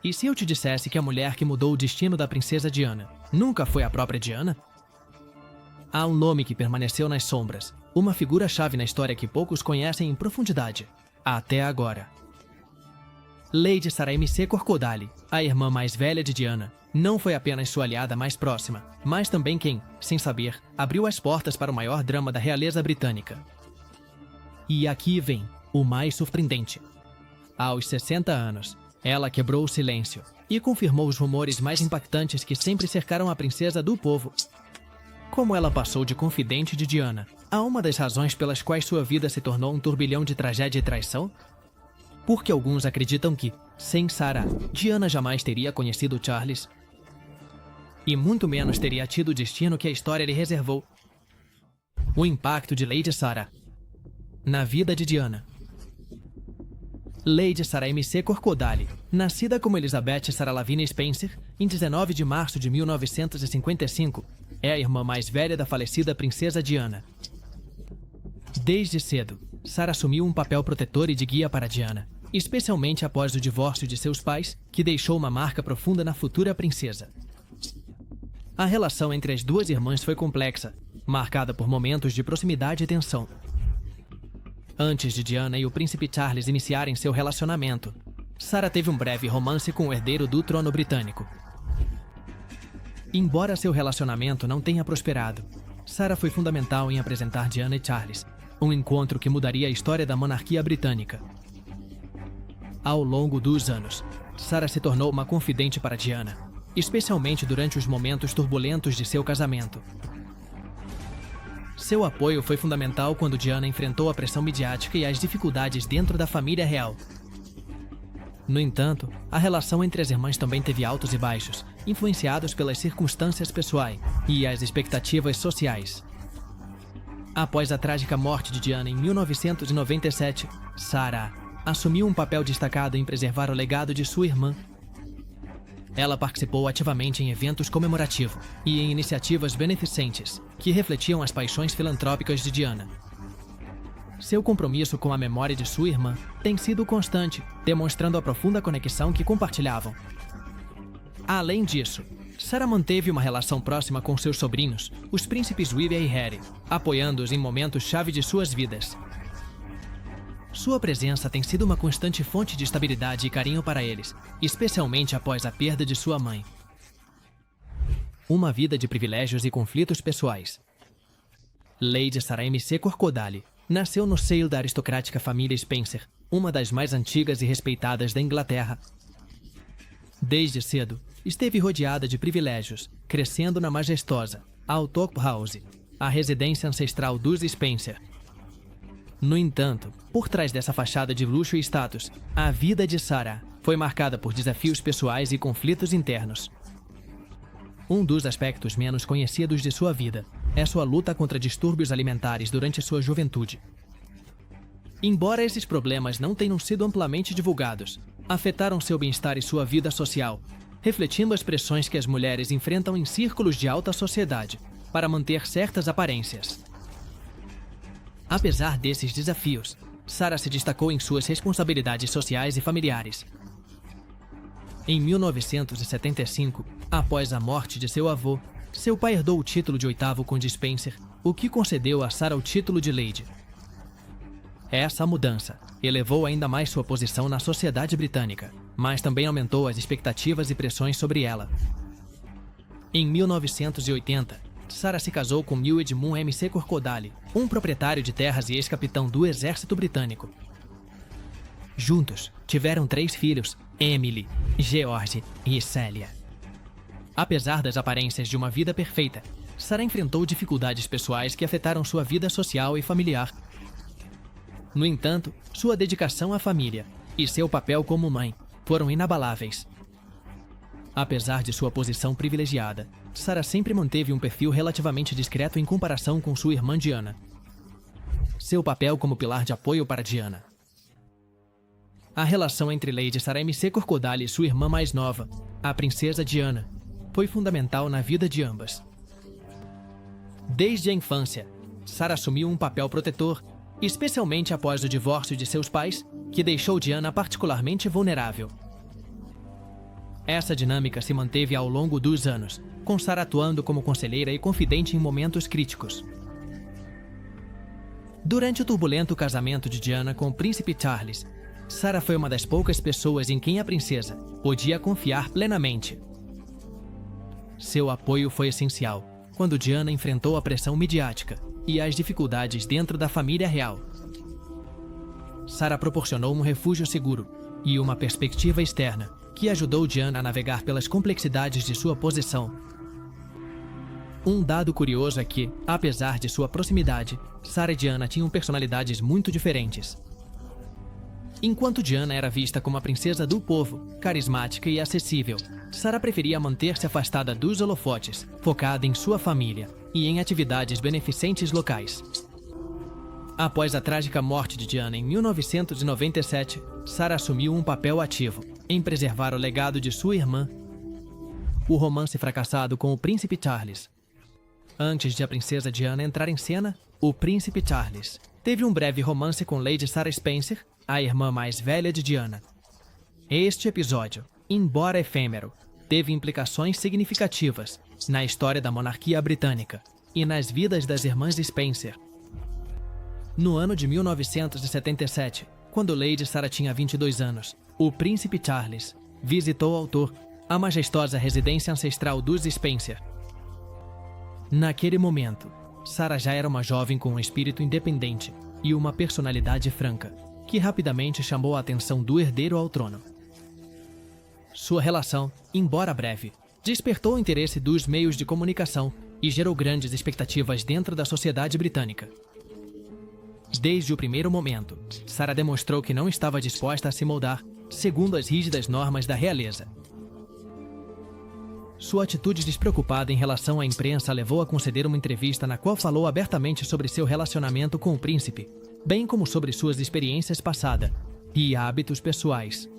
E se eu te dissesse que a mulher que mudou o destino da princesa Diana nunca foi a própria Diana? Há um nome que permaneceu nas sombras, uma figura-chave na história que poucos conhecem em profundidade, até agora. Lady Sara-MC Corcodale, a irmã mais velha de Diana, não foi apenas sua aliada mais próxima, mas também quem, sem saber, abriu as portas para o maior drama da realeza britânica. E aqui vem o mais surpreendente. Aos 60 anos, ela quebrou o silêncio e confirmou os rumores mais impactantes que sempre cercaram a princesa do povo. Como ela passou de confidente de Diana a uma das razões pelas quais sua vida se tornou um turbilhão de tragédia e traição? Porque alguns acreditam que, sem Sara, Diana jamais teria conhecido Charles e muito menos teria tido o destino que a história lhe reservou. O impacto de Lady Sara na vida de Diana. Lady Sara-MC Corcodale, nascida como Elizabeth Sarah Lavinia Spencer em 19 de março de 1955, é a irmã mais velha da falecida princesa Diana. Desde cedo, Sara assumiu um papel protetor e de guia para Diana, especialmente após o divórcio de seus pais, que deixou uma marca profunda na futura princesa. A relação entre as duas irmãs foi complexa, marcada por momentos de proximidade e tensão. Antes de Diana e o príncipe Charles iniciarem seu relacionamento, Sara teve um breve romance com o herdeiro do trono britânico. Embora seu relacionamento não tenha prosperado, Sara foi fundamental em apresentar Diana e Charles, um encontro que mudaria a história da monarquia britânica. Ao longo dos anos, Sara se tornou uma confidente para Diana, especialmente durante os momentos turbulentos de seu casamento. Seu apoio foi fundamental quando Diana enfrentou a pressão midiática e as dificuldades dentro da família real. No entanto, a relação entre as irmãs também teve altos e baixos, influenciados pelas circunstâncias pessoais e as expectativas sociais. Após a trágica morte de Diana em 1997, Sara assumiu um papel destacado em preservar o legado de sua irmã. Ela participou ativamente em eventos comemorativos e em iniciativas beneficentes que refletiam as paixões filantrópicas de Diana. Seu compromisso com a memória de sua irmã tem sido constante, demonstrando a profunda conexão que compartilhavam. Além disso, Sara manteve uma relação próxima com seus sobrinhos, os príncipes William e Harry, apoiando-os em momentos-chave de suas vidas. Sua presença tem sido uma constante fonte de estabilidade e carinho para eles, especialmente após a perda de sua mãe. Uma vida de privilégios e conflitos pessoais. Lady Sara-MC Corcodale nasceu no seio da aristocrática família Spencer, uma das mais antigas e respeitadas da Inglaterra. Desde cedo, esteve rodeada de privilégios, crescendo na majestosa Althorp House, a residência ancestral dos Spencer. No entanto, por trás dessa fachada de luxo e status, a vida de Sara foi marcada por desafios pessoais e conflitos internos. Um dos aspectos menos conhecidos de sua vida é sua luta contra distúrbios alimentares durante sua juventude. Embora esses problemas não tenham sido amplamente divulgados, afetaram seu bem-estar e sua vida social, refletindo as pressões que as mulheres enfrentam em círculos de alta sociedade para manter certas aparências. Apesar desses desafios, Sara se destacou em suas responsabilidades sociais e familiares. Em 1975, após a morte de seu avô, seu pai herdou o título de oitavo conde Spencer, o que concedeu a Sara o título de Lady. Essa mudança elevou ainda mais sua posição na sociedade britânica, mas também aumentou as expectativas e pressões sobre ela. Em 1980, Sara se casou com Neil Edmund MC Corcodale, um proprietário de terras e ex-capitão do exército britânico. Juntos, tiveram 3 filhos, Emily, George e Celia. Apesar das aparências de uma vida perfeita, Sara enfrentou dificuldades pessoais que afetaram sua vida social e familiar. No entanto, sua dedicação à família e seu papel como mãe foram inabaláveis. Apesar de sua posição privilegiada, Sara sempre manteve um perfil relativamente discreto em comparação com sua irmã Diana. Seu papel como pilar de apoio para Diana. A relação entre Lady Sara-MC Corcodale e sua irmã mais nova, a princesa Diana, foi fundamental na vida de ambas. Desde a infância, Sara assumiu um papel protetor, especialmente após o divórcio de seus pais, que deixou Diana particularmente vulnerável. Essa dinâmica se manteve ao longo dos anos, com Sarah atuando como conselheira e confidente em momentos críticos. Durante o turbulento casamento de Diana com o príncipe Charles, Sarah foi uma das poucas pessoas em quem a princesa podia confiar plenamente. Seu apoio foi essencial quando Diana enfrentou a pressão midiática e as dificuldades dentro da família real. Sarah proporcionou um refúgio seguro e uma perspectiva externa que ajudou Diana a navegar pelas complexidades de sua posição. Um dado curioso é que, apesar de sua proximidade, Sarah e Diana tinham personalidades muito diferentes. Enquanto Diana era vista como a princesa do povo, carismática e acessível, Sarah preferia manter-se afastada dos holofotes, focada em sua família e em atividades beneficentes locais. Após a trágica morte de Diana em 1997, Sarah assumiu um papel ativo em preservar o legado de sua irmã. O romance fracassado com o príncipe Charles. Antes de a princesa Diana entrar em cena, o príncipe Charles teve um breve romance com Lady Sarah Spencer, a irmã mais velha de Diana. Este episódio, embora efêmero, teve implicações significativas na história da monarquia britânica e nas vidas das irmãs Spencer. No ano de 1977, quando Lady Sarah tinha 22 anos, o príncipe Charles visitou Althor, a majestosa residência ancestral dos Spencer. Naquele momento, Sarah já era uma jovem com um espírito independente e uma personalidade franca, que rapidamente chamou a atenção do herdeiro ao trono. Sua relação, embora breve, despertou o interesse dos meios de comunicação e gerou grandes expectativas dentro da sociedade britânica. Desde o primeiro momento, Sarah demonstrou que não estava disposta a se moldar segundo as rígidas normas da realeza. Sua atitude despreocupada em relação à imprensa a levou a conceder uma entrevista na qual falou abertamente sobre seu relacionamento com o príncipe, bem como sobre suas experiências passadas e hábitos pessoais.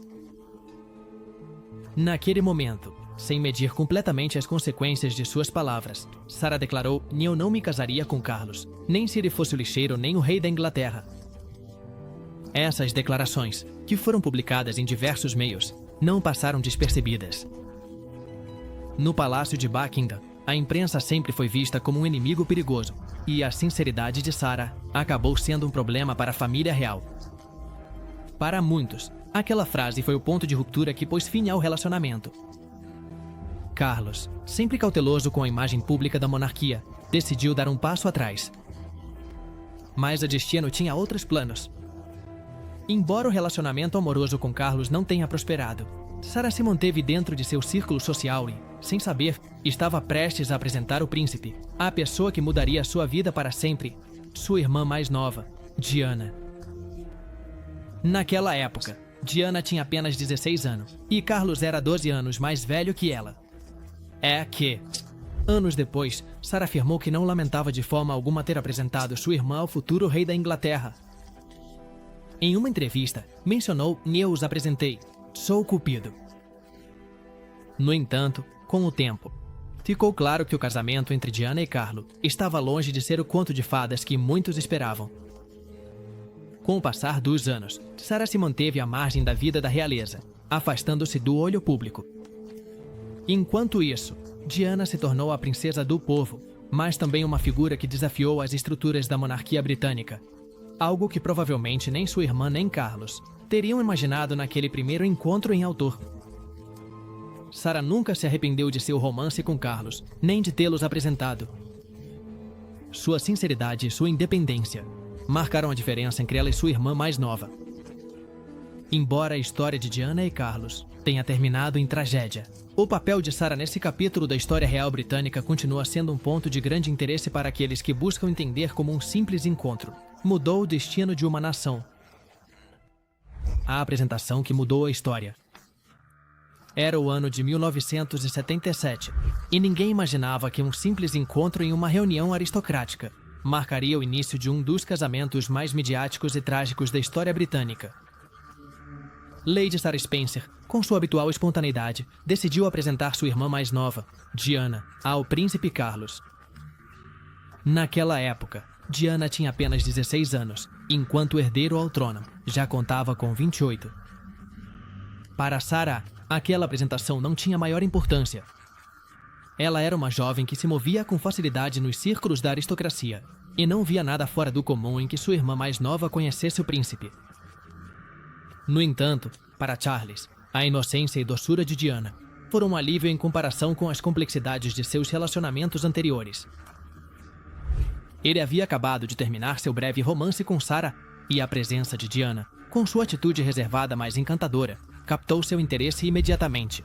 Naquele momento, sem medir completamente as consequências de suas palavras, Sarah declarou: "Eu não me casaria com Carlos, nem se ele fosse o lixeiro nem o rei da Inglaterra." Essas declarações, que foram publicadas em diversos meios, não passaram despercebidas. No Palácio de Buckingham, a imprensa sempre foi vista como um inimigo perigoso, e a sinceridade de Sarah acabou sendo um problema para a família real. Para muitos, aquela frase foi o ponto de ruptura que pôs fim ao relacionamento. Carlos, sempre cauteloso com a imagem pública da monarquia, decidiu dar um passo atrás. Mas a destino tinha outros planos. Embora o relacionamento amoroso com Carlos não tenha prosperado, Sarah se manteve dentro de seu círculo social e, sem saber, estava prestes a apresentar o príncipe, a pessoa que mudaria sua vida para sempre, sua irmã mais nova, Diana. Naquela época, Diana tinha apenas 16 anos e Carlos era 12 anos mais velho que ela. Anos depois, Sarah afirmou que não lamentava de forma alguma ter apresentado sua irmã ao futuro rei da Inglaterra. Em uma entrevista, mencionou: "Eu os apresentei. Sou Cupido." No entanto, com o tempo, ficou claro que o casamento entre Diana e Carlo estava longe de ser o conto de fadas que muitos esperavam. Com o passar dos anos, Sarah se manteve à margem da vida da realeza, afastando-se do olho público. Enquanto isso, Diana se tornou a princesa do povo, mas também uma figura que desafiou as estruturas da monarquia britânica, algo que provavelmente nem sua irmã nem Carlos teriam imaginado naquele primeiro encontro em Althor. Sarah nunca se arrependeu de seu romance com Carlos, nem de tê-los apresentado. Sua sinceridade e sua independência marcaram a diferença entre ela e sua irmã mais nova. Embora a história de Diana e Carlos tenha terminado em tragédia, o papel de Sarah nesse capítulo da história real britânica continua sendo um ponto de grande interesse para aqueles que buscam entender como um simples encontro mudou o destino de uma nação. A apresentação que mudou a história. Era o ano de 1977, e ninguém imaginava que um simples encontro em uma reunião aristocrática marcaria o início de um dos casamentos mais midiáticos e trágicos da história britânica. Lady Sarah Spencer, com sua habitual espontaneidade, decidiu apresentar sua irmã mais nova, Diana, ao príncipe Carlos. Naquela época, Diana tinha apenas 16 anos, enquanto o herdeiro ao trono já contava com 28. Para Sarah, Aquela apresentação não tinha maior importância. Ela era uma jovem que se movia com facilidade nos círculos da aristocracia e não via nada fora do comum em que sua irmã mais nova conhecesse o príncipe. No entanto, para Charles, a inocência e doçura de Diana foram um alívio em comparação com as complexidades de seus relacionamentos anteriores. Ele havia acabado de terminar seu breve romance com Sarah e a presença de Diana, com sua atitude reservada mais encantadora, captou seu interesse imediatamente.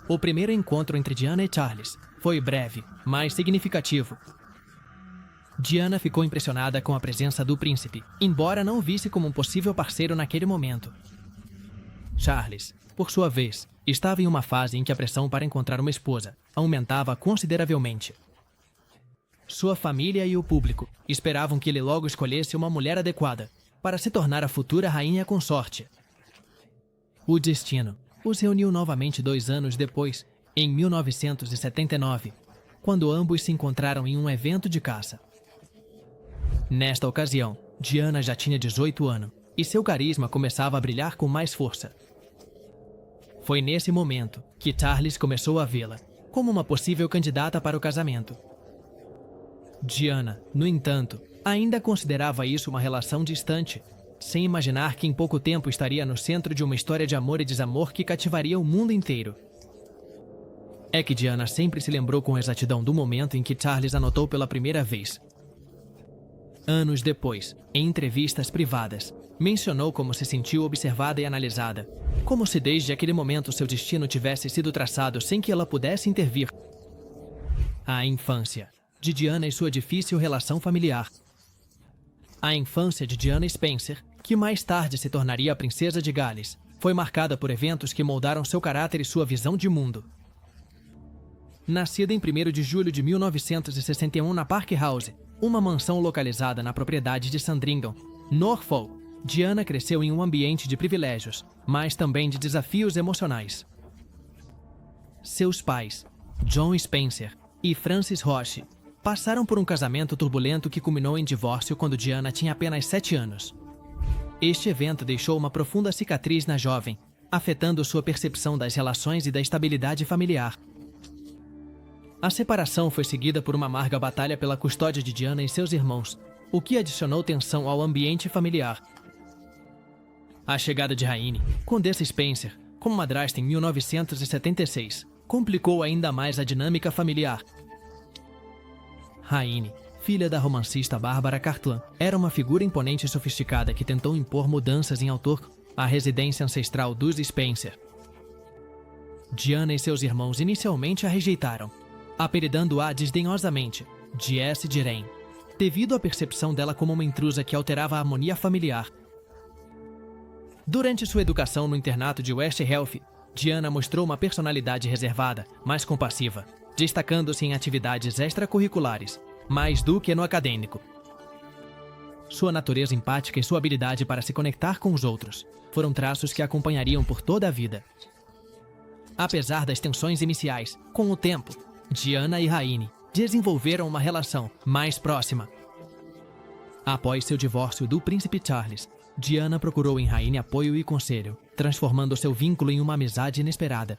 O primeiro encontro entre Diana e Charles foi breve, mas significativo. Diana ficou impressionada com a presença do príncipe, embora não o visse como um possível parceiro naquele momento. Charles, por sua vez, estava em uma fase em que a pressão para encontrar uma esposa aumentava consideravelmente. Sua família e o público esperavam que ele logo escolhesse uma mulher adequada para se tornar a futura rainha consorte. O destino os reuniu novamente 2 anos depois, em 1979, quando ambos se encontraram em um evento de caça. Nesta ocasião, Diana já tinha 18 anos e seu carisma começava a brilhar com mais força. Foi nesse momento que Charles começou a vê-la como uma possível candidata para o casamento. Diana, no entanto, ainda considerava isso uma relação distante, sem imaginar que em pouco tempo estaria no centro de uma história de amor e desamor que cativaria o mundo inteiro. É que Diana sempre se lembrou com exatidão do momento em que Charles a notou pela primeira vez. Anos depois, em entrevistas privadas, mencionou como se sentiu observada e analisada, como se desde aquele momento seu destino tivesse sido traçado sem que ela pudesse intervir. A infância de Diana e sua difícil relação familiar. A infância de Diana Spencer, que mais tarde se tornaria a princesa de Gales, foi marcada por eventos que moldaram seu caráter e sua visão de mundo. Nascida em 1º de julho de 1961 na Park House, uma mansão localizada na propriedade de Sandringham, Norfolk, Diana cresceu em um ambiente de privilégios, mas também de desafios emocionais. Seus pais, John Spencer e Frances Roche, passaram por um casamento turbulento que culminou em divórcio quando Diana tinha apenas 7 anos. Este evento deixou uma profunda cicatriz na jovem, afetando sua percepção das relações e da estabilidade familiar. A separação foi seguida por uma amarga batalha pela custódia de Diana e seus irmãos, o que adicionou tensão ao ambiente familiar. A chegada de Rainne, condessa Spencer, como madrasta em 1976, complicou ainda mais a dinâmica familiar. Rainne, filha da romancista Barbara Cartlan, era uma figura imponente e sofisticada que tentou impor mudanças em Altorque, a residência ancestral dos Spencer. Diana e seus irmãos inicialmente a rejeitaram, apelidando-a desdenhosamente de S. de Rain, devido à percepção dela como uma intrusa que alterava a harmonia familiar. Durante sua educação no internato de West Heath, Diana mostrou uma personalidade reservada, mais compassiva, destacando-se em atividades extracurriculares, mais do que no acadêmico. Sua natureza empática e sua habilidade para se conectar com os outros foram traços que a acompanhariam por toda a vida. Apesar das tensões iniciais, com o tempo, Diana e Rainne desenvolveram uma relação mais próxima. Após seu divórcio do príncipe Charles, Diana procurou em Rainne apoio e conselho, transformando seu vínculo em uma amizade inesperada.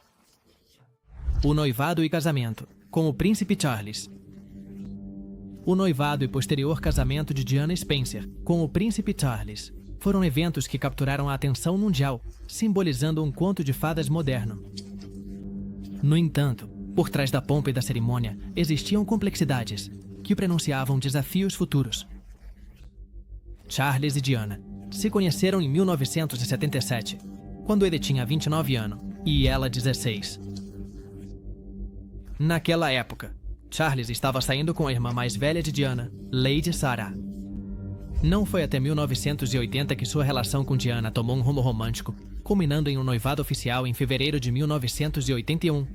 O noivado e casamento, com o príncipe Charles. O noivado e posterior casamento de Diana Spencer com o príncipe Charles foram eventos que capturaram a atenção mundial, simbolizando um conto de fadas moderno. No entanto, por trás da pompa e da cerimônia existiam complexidades que prenunciavam desafios futuros. Charles e Diana se conheceram em 1977, quando ele tinha 29 anos e ela 16. Naquela época, Charles estava saindo com a irmã mais velha de Diana, Lady Sarah. Não foi até 1980 que sua relação com Diana tomou um rumo romântico, culminando em um noivado oficial em fevereiro de 1981.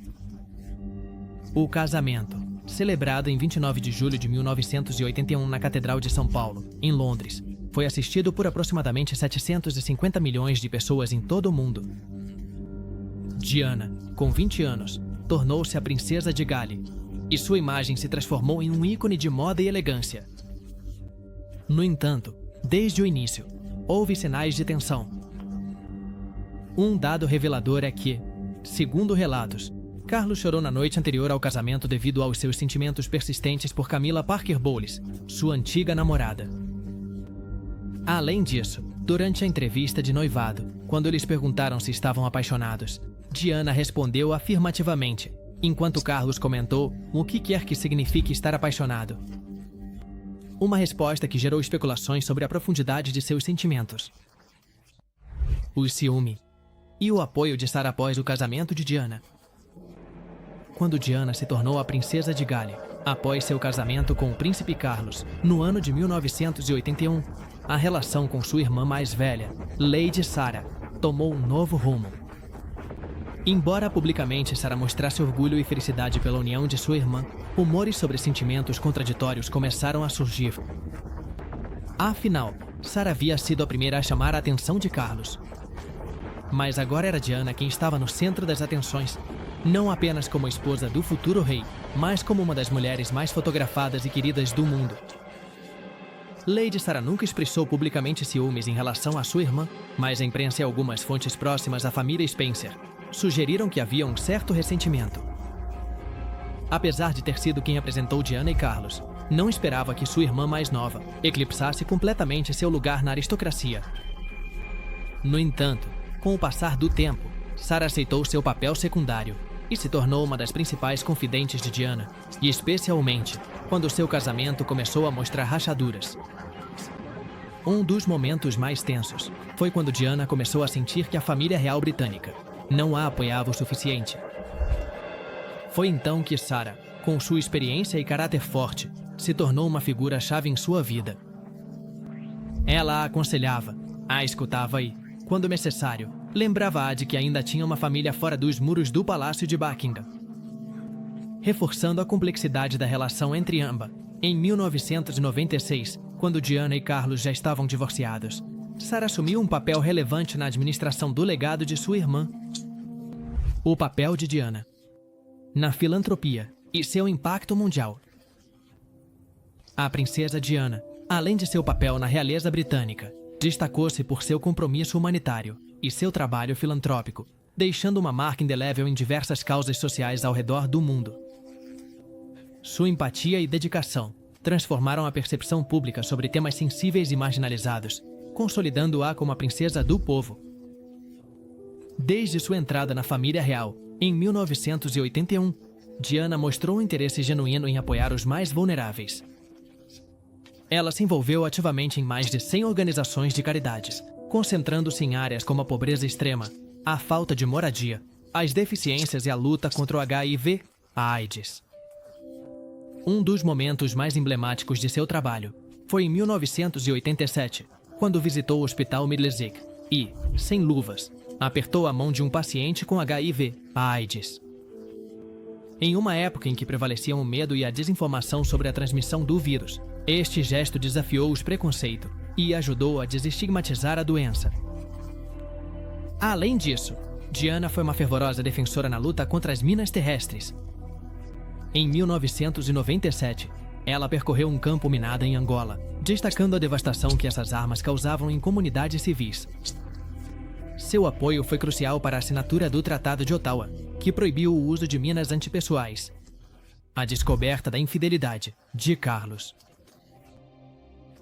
O casamento, celebrado em 29 de julho de 1981 na Catedral de São Paulo, em Londres, foi assistido por aproximadamente 750 milhões de pessoas em todo o mundo. Diana, com 20 anos, tornou-se a princesa de Gales, e sua imagem se transformou em um ícone de moda e elegância. No entanto, desde o início, houve sinais de tensão. Um dado revelador é que, segundo relatos, Carlos chorou na noite anterior ao casamento devido aos seus sentimentos persistentes por Camila Parker Bowles, sua antiga namorada. Além disso, durante a entrevista de noivado, quando lhes perguntaram se estavam apaixonados, Diana respondeu afirmativamente, enquanto Carlos comentou o que quer que signifique estar apaixonado. Uma resposta que gerou especulações sobre a profundidade de seus sentimentos. O ciúme e o apoio de Sarah após o casamento de Diana. Quando Diana se tornou a princesa de Gales, após seu casamento com o príncipe Carlos, no ano de 1981, a relação com sua irmã mais velha, Lady Sarah, tomou um novo rumo. Embora publicamente Sarah mostrasse orgulho e felicidade pela união de sua irmã, rumores sobre sentimentos contraditórios começaram a surgir. Afinal, Sarah havia sido a primeira a chamar a atenção de Carlos. Mas agora era Diana quem estava no centro das atenções, não apenas como esposa do futuro rei, mas como uma das mulheres mais fotografadas e queridas do mundo. Lady Sarah nunca expressou publicamente ciúmes em relação à sua irmã, mas a imprensa e algumas fontes próximas à família Spencer sugeriram que havia um certo ressentimento. Apesar de ter sido quem apresentou Diana e Carlos, não esperava que sua irmã mais nova eclipsasse completamente seu lugar na aristocracia. No entanto, com o passar do tempo, Sarah aceitou seu papel secundário e se tornou uma das principais confidentes de Diana, e especialmente quando seu casamento começou a mostrar rachaduras. Um dos momentos mais tensos foi quando Diana começou a sentir que a família real britânica não a apoiava o suficiente. Foi então que Sarah, com sua experiência e caráter forte, se tornou uma figura-chave em sua vida. Ela a aconselhava, a escutava e, quando necessário, lembrava-a de que ainda tinha uma família fora dos muros do Palácio de Buckingham. Reforçando a complexidade da relação entre ambas, em 1996, quando Diana e Carlos já estavam divorciados, Sarah assumiu um papel relevante na administração do legado de sua irmã. O papel de Diana na filantropia e seu impacto mundial. A princesa Diana, além de seu papel na realeza britânica, destacou-se por seu compromisso humanitário e seu trabalho filantrópico, deixando uma marca indelével em diversas causas sociais ao redor do mundo. Sua empatia e dedicação transformaram a percepção pública sobre temas sensíveis e marginalizados, consolidando-a como a princesa do povo. Desde sua entrada na família real, em 1981, Diana mostrou um interesse genuíno em apoiar os mais vulneráveis. Ela se envolveu ativamente em mais de 100 organizações de caridades, concentrando-se em áreas como a pobreza extrema, a falta de moradia, as deficiências e a luta contra o HIV, a AIDS. Um dos momentos mais emblemáticos de seu trabalho foi em 1987, quando visitou o Hospital Midlezik e, sem luvas, apertou a mão de um paciente com HIV, a AIDS. Em uma época em que prevaleciam o medo e a desinformação sobre a transmissão do vírus, este gesto desafiou os preconceitos e ajudou a desestigmatizar a doença. Além disso, Diana foi uma fervorosa defensora na luta contra as minas terrestres. Em 1997, ela percorreu um campo minado em Angola, destacando a devastação que essas armas causavam em comunidades civis. Seu apoio foi crucial para a assinatura do Tratado de Ottawa, que proibiu o uso de minas antipessoais. A descoberta da infidelidade de Carlos.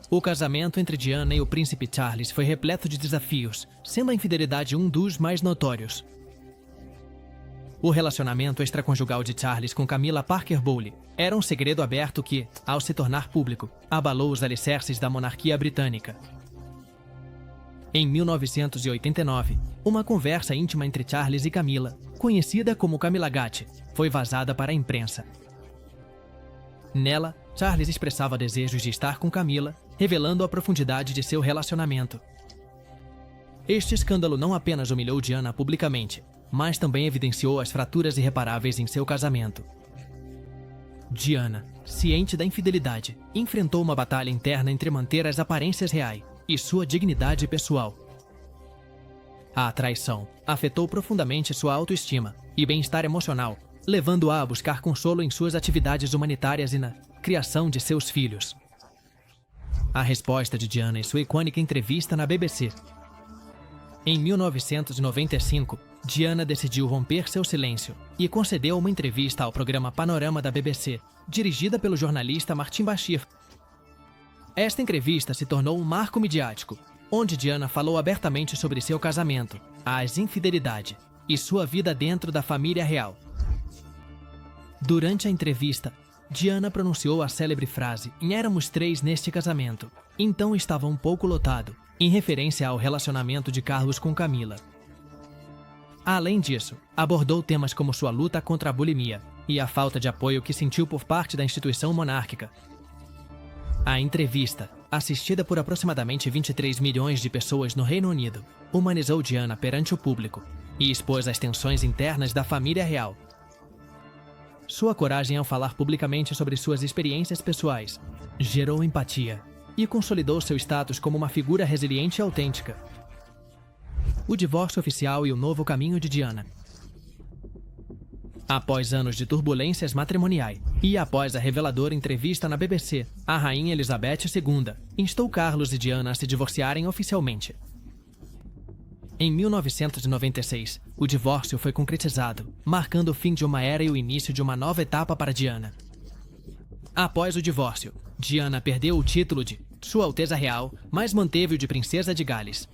O casamento entre Diana e o príncipe Charles foi repleto de desafios, sendo a infidelidade um dos mais notórios. O relacionamento extraconjugal de Charles com Camila Parker Bowles era um segredo aberto que, ao se tornar público, abalou os alicerces da monarquia britânica. Em 1989, uma conversa íntima entre Charles e Camila, conhecida como Camilagate, foi vazada para a imprensa. Nela, Charles expressava desejos de estar com Camila, revelando a profundidade de seu relacionamento. Este escândalo não apenas humilhou Diana publicamente, mas também evidenciou as fraturas irreparáveis em seu casamento. Diana, ciente da infidelidade, enfrentou uma batalha interna entre manter as aparências reais e sua dignidade pessoal. A traição afetou profundamente sua autoestima e bem-estar emocional, levando-a a buscar consolo em suas atividades humanitárias e na criação de seus filhos. A resposta de Diana em sua icônica entrevista na BBC. Em 1995, Diana decidiu romper seu silêncio e concedeu uma entrevista ao programa Panorama da BBC, dirigida pelo jornalista Martin Bashir. Esta entrevista se tornou um marco midiático, onde Diana falou abertamente sobre seu casamento, as infidelidades e sua vida dentro da família real. Durante a entrevista, Diana pronunciou a célebre frase "Éramos 3 neste casamento, então estava um pouco lotado", em referência ao relacionamento de Carlos com Camila. Além disso, abordou temas como sua luta contra a bulimia e a falta de apoio que sentiu por parte da instituição monárquica. A entrevista, assistida por aproximadamente 23 milhões de pessoas no Reino Unido, humanizou Diana perante o público e expôs as tensões internas da família real. Sua coragem ao falar publicamente sobre suas experiências pessoais gerou empatia e consolidou seu status como uma figura resiliente e autêntica. O divórcio oficial e o novo caminho de Diana. Após anos de turbulências matrimoniais e após a reveladora entrevista na BBC, a Rainha Elizabeth II instou Carlos e Diana a se divorciarem oficialmente. Em 1996, o divórcio foi concretizado, marcando o fim de uma era e o início de uma nova etapa para Diana. Após o divórcio, Diana perdeu o título de Sua Alteza Real, mas manteve o de Princesa de Gales.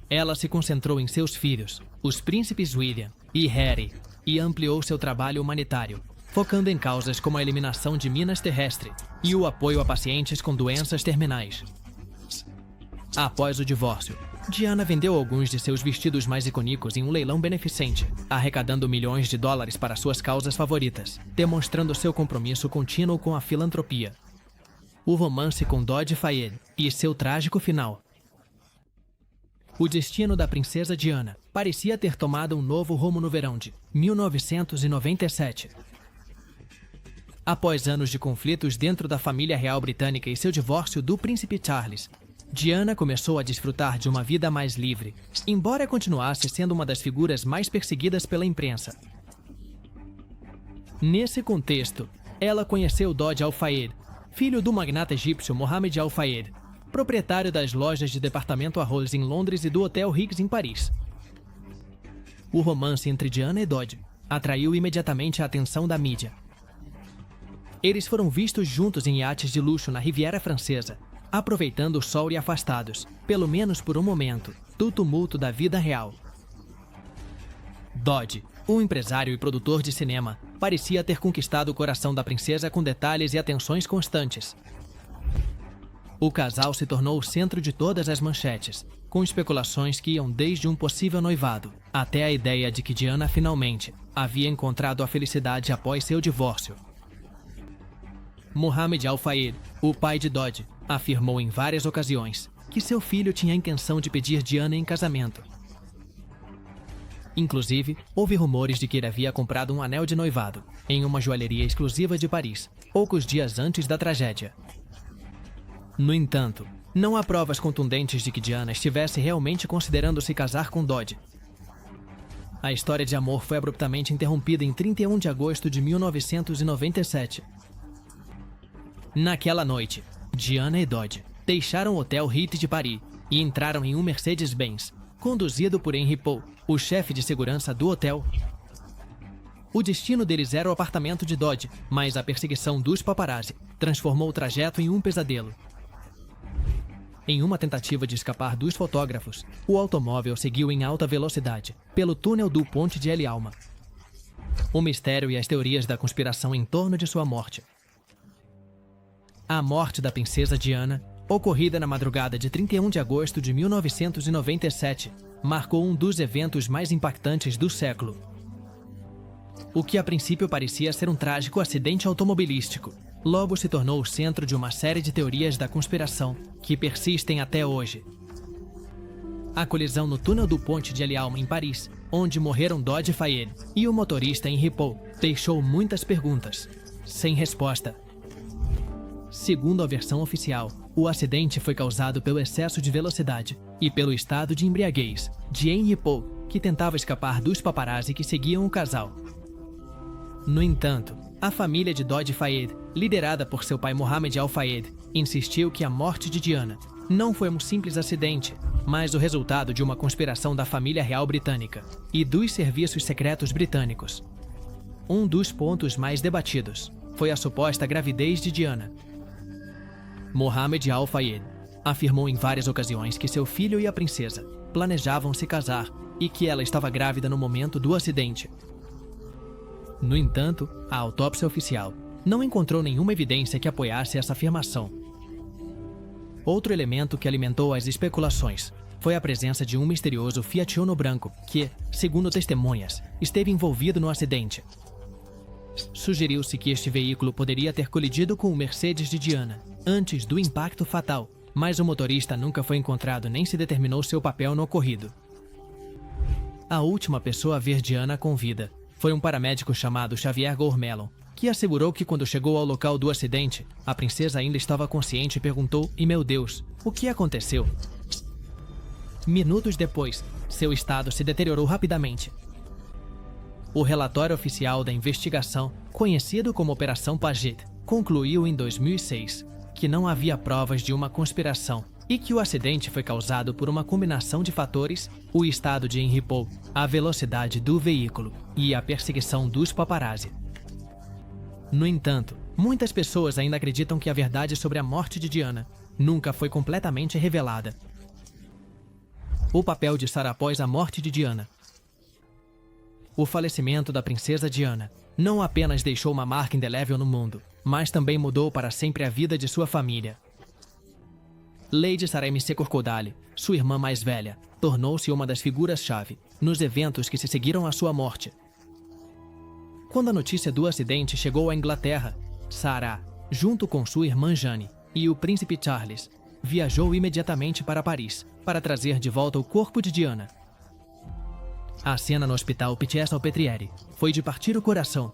Ela se concentrou em seus filhos, os príncipes William e Harry, e ampliou seu trabalho humanitário, focando em causas como a eliminação de minas terrestres e o apoio a pacientes com doenças terminais. Após o divórcio, Diana vendeu alguns de seus vestidos mais icônicos em um leilão beneficente, arrecadando milhões de dólares para suas causas favoritas, demonstrando seu compromisso contínuo com a filantropia. O romance com Dodi Fayed e seu trágico final. O destino da princesa Diana parecia ter tomado um novo rumo no verão de 1997. Após anos de conflitos dentro da família real britânica e seu divórcio do príncipe Charles, Diana começou a desfrutar de uma vida mais livre, embora continuasse sendo uma das figuras mais perseguidas pela imprensa. Nesse contexto, ela conheceu Dodi Al Fayed, filho do magnata egípcio Mohammed Al Fayed, proprietário das lojas de departamento Harrods em Londres e do Hotel Riggs em Paris. O romance entre Diana e Dodi atraiu imediatamente a atenção da mídia. Eles foram vistos juntos em iates de luxo na Riviera Francesa, aproveitando o sol e afastados, pelo menos por um momento, do tumulto da vida real. Dodi, um empresário e produtor de cinema, parecia ter conquistado o coração da princesa com detalhes e atenções constantes. O casal se tornou o centro de todas as manchetes, com especulações que iam desde um possível noivado até a ideia de que Diana finalmente havia encontrado a felicidade após seu divórcio. Mohammed Al Fayed, o pai de Dodi, afirmou em várias ocasiões que seu filho tinha a intenção de pedir Diana em casamento. Inclusive, houve rumores de que ele havia comprado um anel de noivado em uma joalheria exclusiva de Paris, poucos dias antes da tragédia. No entanto, não há provas contundentes de que Diana estivesse realmente considerando se casar com Dodi. A história de amor foi abruptamente interrompida em 31 de agosto de 1997. Naquela noite, Diana e Dodi deixaram o Hotel Ritz de Paris e entraram em um Mercedes-Benz, conduzido por Henry Paul, o chefe de segurança do hotel. O destino deles era o apartamento de Dodi, mas a perseguição dos paparazzi transformou o trajeto em um pesadelo. Em uma tentativa de escapar dos fotógrafos, o automóvel seguiu em alta velocidade pelo túnel do Ponte de El Alma. O mistério e as teorias da conspiração em torno de sua morte. A morte da princesa Diana, ocorrida na madrugada de 31 de agosto de 1997, marcou um dos eventos mais impactantes do século. O que a princípio parecia ser um trágico acidente automobilístico, logo se tornou o centro de uma série de teorias da conspiração que persistem até hoje. A colisão no túnel do Ponte de El Alma em Paris, onde morreram Dodi Fayed e o motorista Henry Paul, deixou muitas perguntas, sem resposta. Segundo a versão oficial, o acidente foi causado pelo excesso de velocidade e pelo estado de embriaguez de Henry Paul, que tentava escapar dos paparazzi que seguiam o casal. No entanto, a família de Dodi Fayed, liderada por seu pai Mohammed Al Fayed, insistiu que a morte de Diana não foi um simples acidente, mas o resultado de uma conspiração da família real britânica e dos serviços secretos britânicos. Um dos pontos mais debatidos foi a suposta gravidez de Diana. Mohammed Al-Fayed afirmou em várias ocasiões que seu filho e a princesa planejavam se casar e que ela estava grávida no momento do acidente. No entanto, a autópsia oficial não encontrou nenhuma evidência que apoiasse essa afirmação. Outro elemento que alimentou as especulações foi a presença de um misterioso Fiat Uno branco que, segundo testemunhas, esteve envolvido no acidente. Sugeriu-se que este veículo poderia ter colidido com o Mercedes de Diana antes do impacto fatal, mas o motorista nunca foi encontrado nem se determinou seu papel no ocorrido. A última pessoa a ver Diana com vida foi um paramédico chamado Xavier Gourmelon, que assegurou que quando chegou ao local do acidente, a princesa ainda estava consciente e perguntou: "E meu Deus, o que aconteceu?" Minutos depois, seu estado se deteriorou rapidamente. O relatório oficial da investigação, conhecido como Operação Paget, concluiu em 2006 que não havia provas de uma conspiração e que o acidente foi causado por uma combinação de fatores: o estado de Henry Paul, a velocidade do veículo e a perseguição dos paparazzi. No entanto, muitas pessoas ainda acreditam que a verdade sobre a morte de Diana nunca foi completamente revelada. O papel de Sarah após a morte de Diana. O falecimento da princesa Diana não apenas deixou uma marca indelével no mundo, mas também mudou para sempre a vida de sua família. Lady Sarah MC Corcodale, sua irmã mais velha, tornou-se uma das figuras-chave nos eventos que se seguiram à sua morte. Quando a notícia do acidente chegou à Inglaterra, Sarah, junto com sua irmã Jane e o príncipe Charles, viajou imediatamente para Paris para trazer de volta o corpo de Diana. A cena no hospital Pitié-Salpêtrière foi de partir o coração.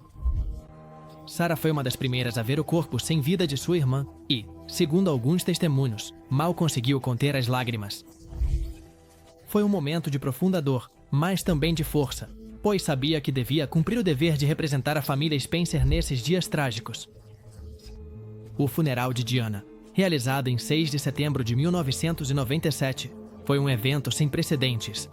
Sarah foi uma das primeiras a ver o corpo sem vida de sua irmã e, segundo alguns testemunhos, mal conseguiu conter as lágrimas. Foi um momento de profunda dor, mas também de força, pois sabia que devia cumprir o dever de representar a família Spencer nesses dias trágicos. O funeral de Diana, realizado em 6 de setembro de 1997, foi um evento sem precedentes.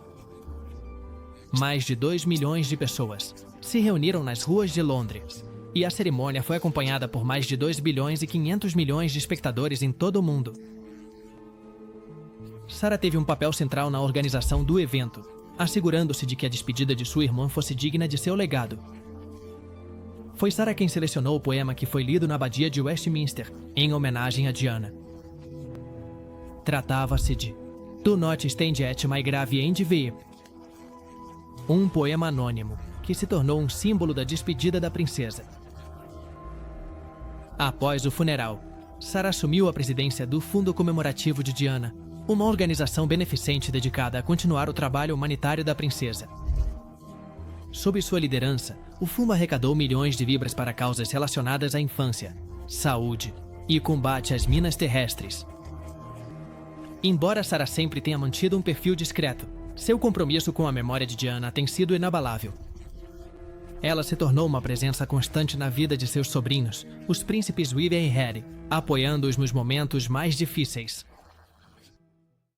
Mais de 2 milhões de pessoas se reuniram nas ruas de Londres, e a cerimônia foi acompanhada por mais de 2 bilhões e 500 milhões de espectadores em todo o mundo. Sarah teve um papel central na organização do evento, assegurando-se de que a despedida de sua irmã fosse digna de seu legado. Foi Sarah quem selecionou o poema que foi lido na abadia de Westminster, em homenagem a Diana. Tratava-se de Do Not Stand at My Grave and Weep, um poema anônimo que se tornou um símbolo da despedida da princesa. Após o funeral, Sarah assumiu a presidência do Fundo Comemorativo de Diana, uma organização beneficente dedicada a continuar o trabalho humanitário da princesa. Sob sua liderança, o fundo arrecadou milhões de libras para causas relacionadas à infância, saúde e combate às minas terrestres. Embora Sarah sempre tenha mantido um perfil discreto, seu compromisso com a memória de Diana tem sido inabalável. Ela se tornou uma presença constante na vida de seus sobrinhos, os príncipes William e Harry, apoiando-os nos momentos mais difíceis.